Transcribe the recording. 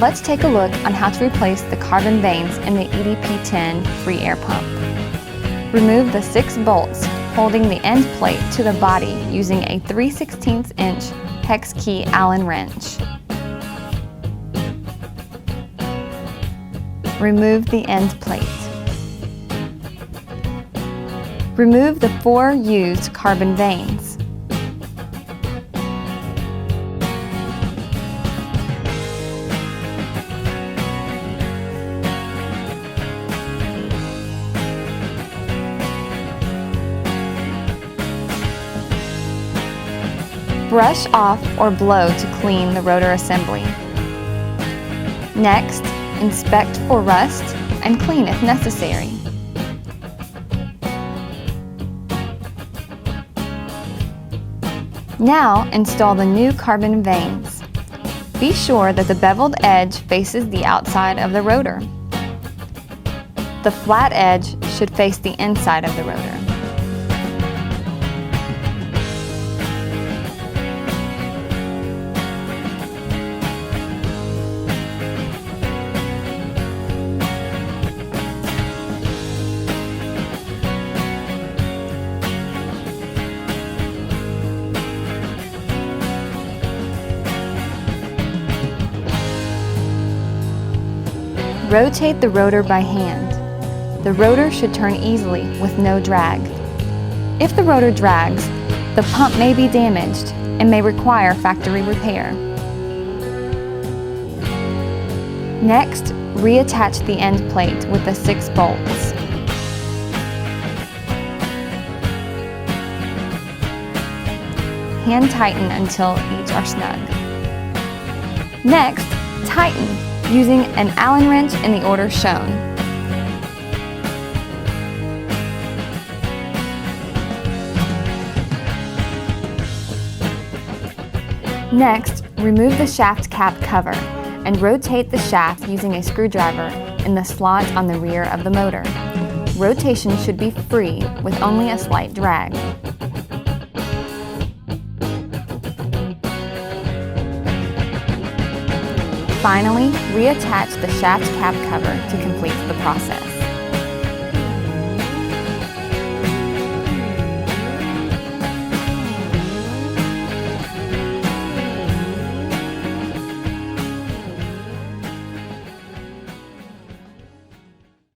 Let's take a look on how to replace the carbon vanes in the EDP10 free air pump. Remove the 6 bolts holding the end plate to the body using a 3/16 inch hex key Allen wrench. Remove the end plate. Remove the 4 used carbon vanes. Brush off or blow to clean the rotor assembly. Next, inspect for rust and clean if necessary. Now install the new carbon vanes. Be sure that the beveled edge faces the outside of the rotor. The flat edge should face the inside of the rotor. Rotate the rotor by hand. The rotor should turn easily with no drag. If the rotor drags, the pump may be damaged and may require factory repair. Next, reattach the end plate with the 6 bolts. Hand tighten until each are snug. Next, tighten using an Allen wrench in the order shown. Next, remove the shaft cap cover and rotate the shaft using a screwdriver in the slot on the rear of the motor. Rotation should be free with only a slight drag. Finally, reattach the shaft cap cover to complete the process.